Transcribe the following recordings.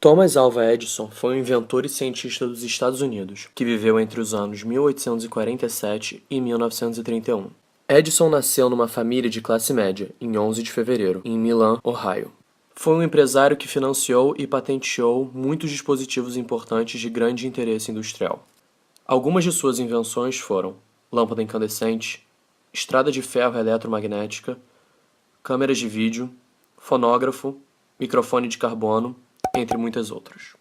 Thomas Alva Edison foi um inventor e cientista dos Estados Unidos, que viveu entre os anos 1847 e 1931. Edison nasceu numa família de classe média, em 11 de fevereiro, em Milan, Ohio. Foi um empresário que financiou e patenteou muitos dispositivos importantes de grande interesse industrial. Algumas de suas invenções foram lâmpada incandescente, estrada de ferro eletromagnética, câmeras de vídeo, fonógrafo, microfone de carbono, entre muitas outras.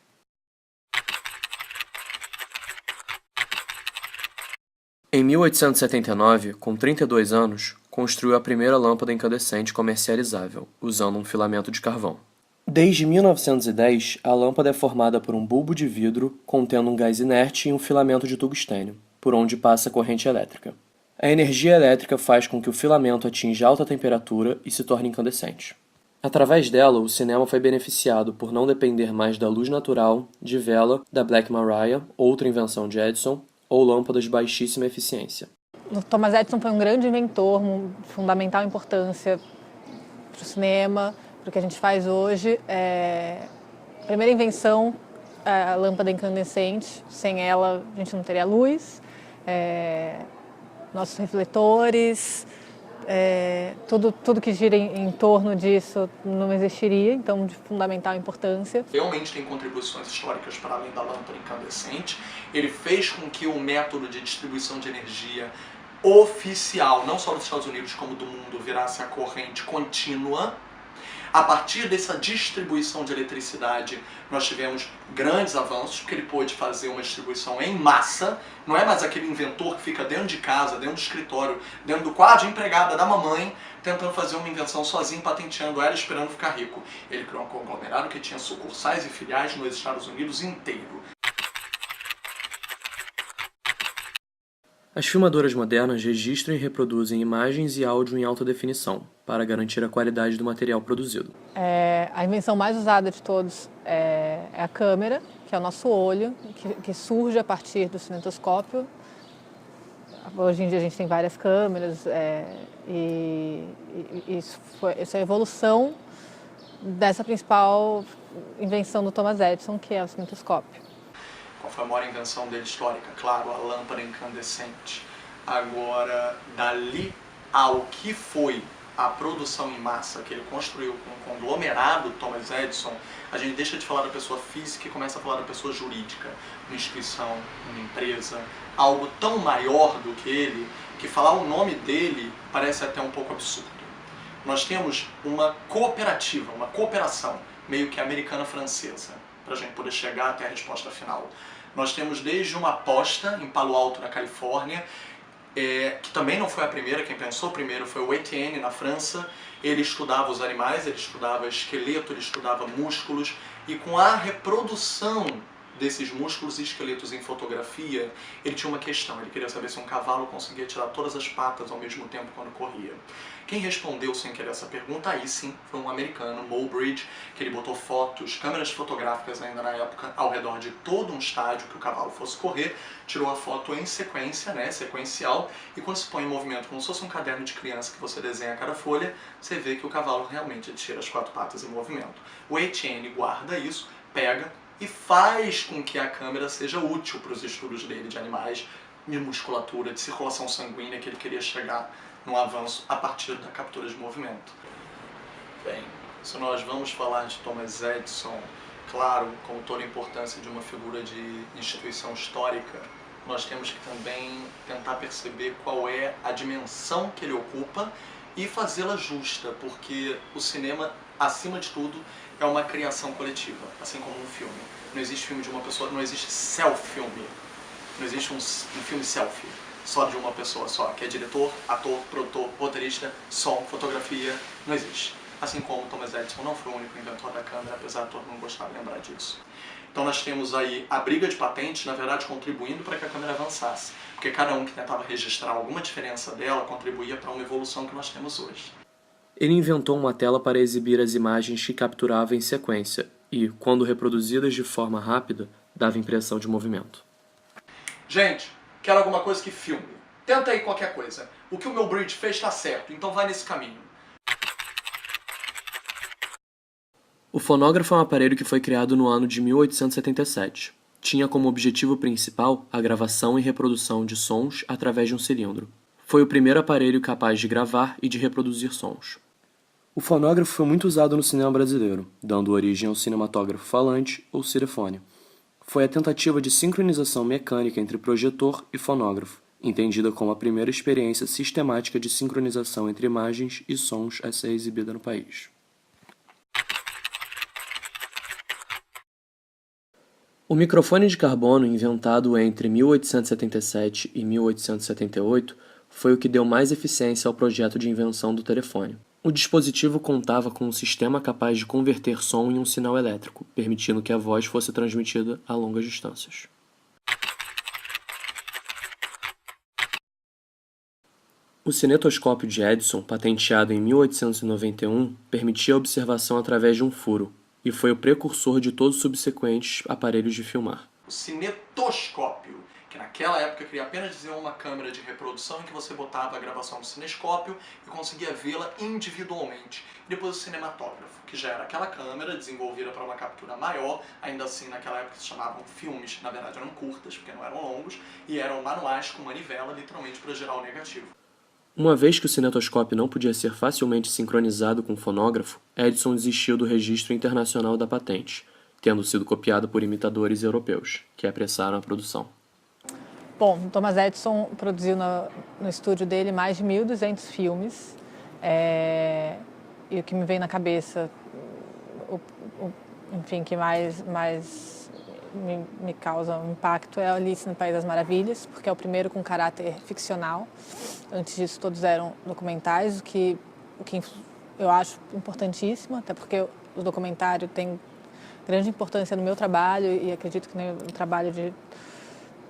Em 1879, com 32 anos, construiu a primeira lâmpada incandescente comercializável, usando um filamento de carvão. Desde 1910, a lâmpada é formada por um bulbo de vidro contendo um gás inerte e um filamento de tungstênio, por onde passa a corrente elétrica. A energia elétrica faz com que o filamento atinja alta temperatura e se torne incandescente. Através dela, o cinema foi beneficiado por não depender mais da luz natural, de vela, da Black Maria, outra invenção de Edison, ou lâmpadas de baixíssima eficiência. O Thomas Edison foi um grande inventor, de fundamental importância para o cinema, para o que a gente faz hoje. A primeira invenção, a lâmpada incandescente, sem ela a gente não teria luz, nossos refletores, tudo que gira em torno disso não existiria, então de fundamental importância. Realmente tem contribuições históricas para além da lâmpada incandescente. Ele fez com que o método de distribuição de energia oficial, não só dos Estados Unidos como do mundo, virasse a corrente contínua. A partir dessa distribuição de eletricidade, nós tivemos grandes avanços, porque ele pôde fazer uma distribuição em massa. Não é mais aquele inventor que fica dentro de casa, dentro do escritório, dentro do quarto de empregada da mamãe, tentando fazer uma invenção sozinho, patenteando ela, esperando ficar rico. Ele criou um conglomerado que tinha sucursais e filiais nos Estados Unidos inteiro. As filmadoras modernas registram e reproduzem imagens e áudio em alta definição, para garantir a qualidade do material produzido. A invenção mais usada de todos é a câmera, que é o nosso olho, que surge a partir do cinetoscópio. Hoje em dia a gente tem várias câmeras, essa é a evolução dessa principal invenção do Thomas Edison, que é o cinetoscópio. Qual foi a maior invenção dele histórica? Claro, a lâmpada incandescente. Agora, dali ao que foi a produção em massa que ele construiu com o conglomerado Thomas Edison, a gente deixa de falar da pessoa física e começa a falar da pessoa jurídica. Uma instituição, uma empresa, algo tão maior do que ele, que falar o nome dele parece até um pouco absurdo. Nós temos uma cooperativa, uma cooperação, meio que americana-francesa, para a gente poder chegar até a resposta final. Nós temos desde uma aposta em Palo Alto, na Califórnia, que também não foi a primeira, quem pensou primeiro foi o Etienne, na França. Ele estudava os animais, ele estudava esqueleto, ele estudava músculos, e com a reprodução desses músculos e esqueletos em fotografia, ele tinha uma questão, ele queria saber se um cavalo conseguia tirar todas as patas ao mesmo tempo quando corria. Quem respondeu sem querer essa pergunta, aí sim, foi um americano, Muybridge, que ele botou fotos, câmeras fotográficas ainda na época, ao redor de todo um estádio que o cavalo fosse correr, tirou a foto em sequência, sequencial, e quando se põe em movimento como se fosse um caderno de criança que você desenha a cada folha, você vê que o cavalo realmente tira as 4 patas em movimento. O Etienne guarda isso, pega e faz com que a câmera seja útil para os estudos dele de animais, de musculatura, de circulação sanguínea, que ele queria chegar no avanço a partir da captura de movimento. Bem, se nós vamos falar de Thomas Edison, claro, com toda a importância de uma figura de instituição histórica, nós temos que também tentar perceber qual é a dimensão que ele ocupa e fazê-la justa, porque o cinema, acima de tudo, é uma criação coletiva, assim como um filme. Não existe filme de uma pessoa, não existe self-filme. Não existe um filme selfie, só de uma pessoa só, que é diretor, ator, produtor, roteirista, som, fotografia, não existe. Assim como Thomas Edison não foi o único inventor da câmera, apesar de todo mundo gostar de lembrar disso. Então nós temos aí a briga de patentes, na verdade, contribuindo para que a câmera avançasse, porque cada um que tentava registrar alguma diferença dela contribuía para uma evolução que nós temos hoje. Ele inventou uma tela para exibir as imagens que capturava em sequência e, quando reproduzidas de forma rápida, dava impressão de movimento. Gente, quero alguma coisa que filme. Tenta aí qualquer coisa. O que o Muybridge fez está certo, então vai nesse caminho. O fonógrafo é um aparelho que foi criado no ano de 1877. Tinha como objetivo principal a gravação e reprodução de sons através de um cilindro. Foi o primeiro aparelho capaz de gravar e de reproduzir sons. O fonógrafo foi muito usado no cinema brasileiro, dando origem ao cinematógrafo falante ou cirefone. Foi a tentativa de sincronização mecânica entre projetor e fonógrafo, entendida como a primeira experiência sistemática de sincronização entre imagens e sons a ser exibida no país. O microfone de carbono, inventado entre 1877 e 1878, foi o que deu mais eficiência ao projeto de invenção do telefone. O dispositivo contava com um sistema capaz de converter som em um sinal elétrico, permitindo que a voz fosse transmitida a longas distâncias. O cinetoscópio de Edison, patenteado em 1891, permitia a observação através de um furo, e foi o precursor de todos os subsequentes aparelhos de filmar. O cinetoscópio, que naquela época queria apenas dizer uma câmera de reprodução em que você botava a gravação no cinescópio e conseguia vê-la individualmente. E depois o cinematógrafo, que já era aquela câmera desenvolvida para uma captura maior, ainda assim naquela época se chamavam filmes, na verdade eram curtas, porque não eram longos, e eram manuais com manivela, literalmente para gerar o negativo. Uma vez que o cinetoscópio não podia ser facilmente sincronizado com o fonógrafo, Edison desistiu do registro internacional da patente, tendo sido copiado por imitadores europeus, que apressaram a produção. Bom, Thomas Edison produziu no estúdio dele mais de 1.200 filmes. E o que me vem na cabeça, enfim, que mais me causa um impacto é Alice no País das Maravilhas, porque é o primeiro com caráter ficcional. Antes disso, todos eram documentais, o que eu acho importantíssimo, até porque o documentário tem grande importância no meu trabalho e acredito que no trabalho de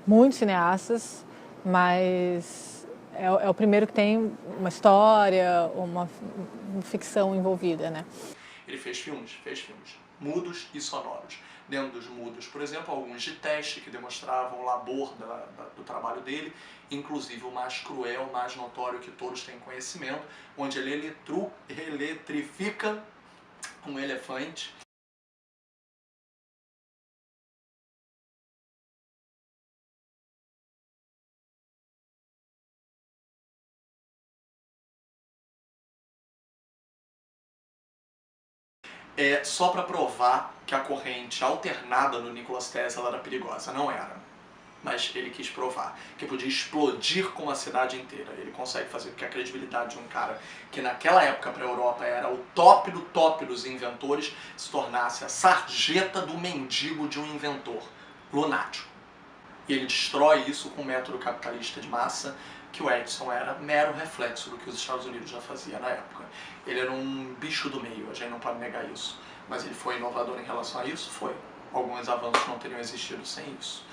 muitos cineastas, mas é o primeiro que tem uma história, uma ficção envolvida, né? Ele fez filmes mudos e sonoros. Dentro dos mudos, por exemplo, alguns de teste que demonstravam o labor do trabalho dele, inclusive o mais cruel, mais notório que todos têm conhecimento, onde ele eletrifica um elefante. Só para provar que a corrente alternada no Nikola Tesla era perigosa. Não era. Mas ele quis provar que podia explodir com a cidade inteira. Ele consegue fazer com que a credibilidade de um cara que naquela época para a Europa era o top do top dos inventores se tornasse a sarjeta do mendigo de um inventor lunático. E ele destrói isso com o método capitalista de massa, que o Edison era mero reflexo do que os Estados Unidos já fazia na época. Ele era um bicho do meio, a gente não pode negar isso. Mas ele foi inovador em relação a isso? Foi. Alguns avanços não teriam existido sem isso.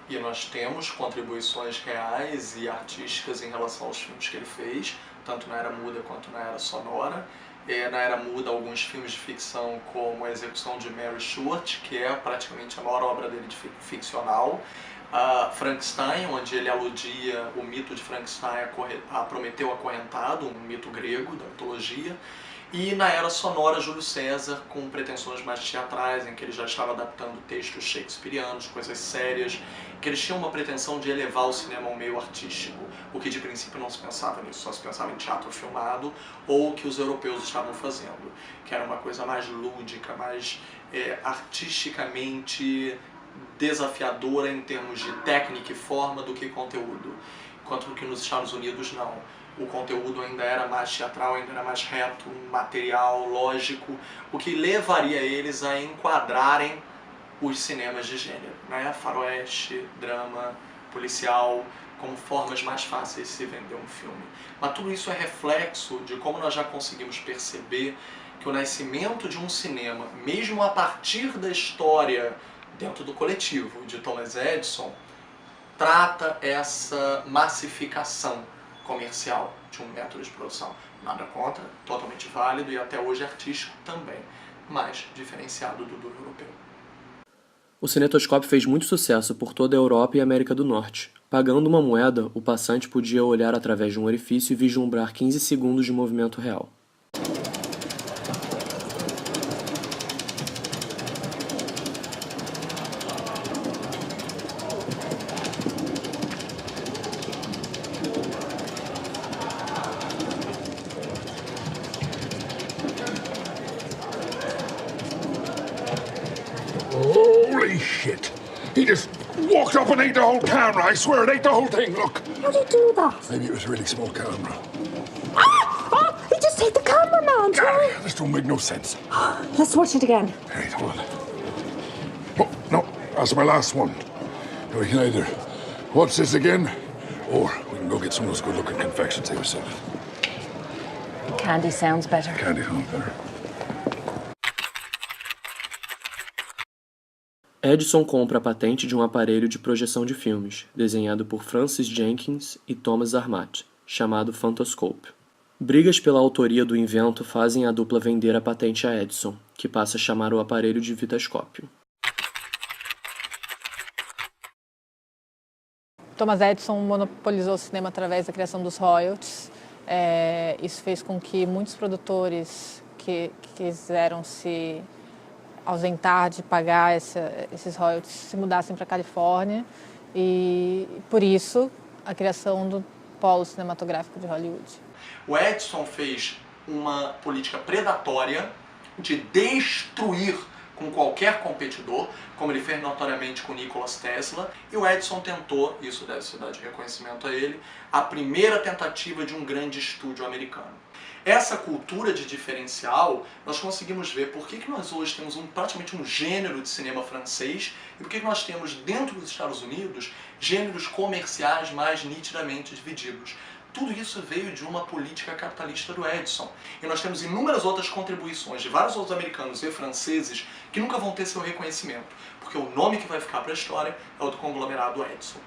E nós temos contribuições reais e artísticas em relação aos filmes que ele fez, tanto na era muda quanto na era sonora. Na era muda, alguns filmes de ficção, como A Execução de Mary Stuart, que é praticamente a maior obra dele de ficcional. Frankenstein, onde ele aludia o mito de Frankenstein a Prometeu acorrentado, um mito grego da mitologia. E na era sonora, Júlio César, com pretensões mais teatrais, em que ele já estava adaptando textos shakespearianos, coisas sérias, que eles tinham uma pretensão de elevar o cinema ao meio artístico, o que de princípio não se pensava nisso, só se pensava em teatro filmado, ou o que os europeus estavam fazendo, que era uma coisa mais lúdica, mais artisticamente desafiadora em termos de técnica e forma do que conteúdo, enquanto que nos Estados Unidos não. O conteúdo ainda era mais teatral, ainda era mais reto, material, lógico, o que levaria eles a enquadrarem os cinemas de gênero, né? Faroeste, drama, policial, como formas mais fáceis de se vender um filme. Mas tudo isso é reflexo de como nós já conseguimos perceber que o nascimento de um cinema, mesmo a partir da história dentro do coletivo de Thomas Edison, trata essa massificação comercial de um método de produção. Nada contra, totalmente válido e até hoje artístico também, mas diferenciado do europeu. O cinetoscópio fez muito sucesso por toda a Europa e América do Norte. Pagando uma moeda, o passante podia olhar através de um orifício e vislumbrar 15 segundos de movimento real. Holy shit. He just walked up and ate the whole camera. I swear it ate the whole thing. Look. How did he do that? Maybe it was a really small camera. Oh, he just ate the cameraman, Joe. This don't make no sense. Let's watch it again. Hey, hold on. Oh, no, that's my last one. We can either watch this again, or we can go get some of those good-looking confections they were selling. Candy sounds better. Candy sounds better. Edison compra a patente de um aparelho de projeção de filmes, desenhado por Francis Jenkins e Thomas Armat, chamado Phantoscope. Brigas pela autoria do invento fazem a dupla vender a patente a Edison, que passa a chamar o aparelho de vitascópio. Thomas Edison monopolizou o cinema através da criação dos royalties. Isso fez com que muitos produtores que quiseram se ausentar de pagar esses royalties se mudassem para a Califórnia, e por isso a criação do polo cinematográfico de Hollywood. O Edison fez uma política predatória de destruir com qualquer competidor, como ele fez notoriamente com Nikola Tesla, e o Edison tentou, isso deve ser dado de reconhecimento a ele, a primeira tentativa de um grande estúdio americano. Essa cultura de diferencial, nós conseguimos ver por que nós hoje temos praticamente um gênero de cinema francês e por que nós temos dentro dos Estados Unidos gêneros comerciais mais nitidamente divididos. Tudo isso veio de uma política capitalista do Edison. E nós temos inúmeras outras contribuições de vários outros americanos e franceses que nunca vão ter seu reconhecimento, porque o nome que vai ficar para a história é o do conglomerado Edison.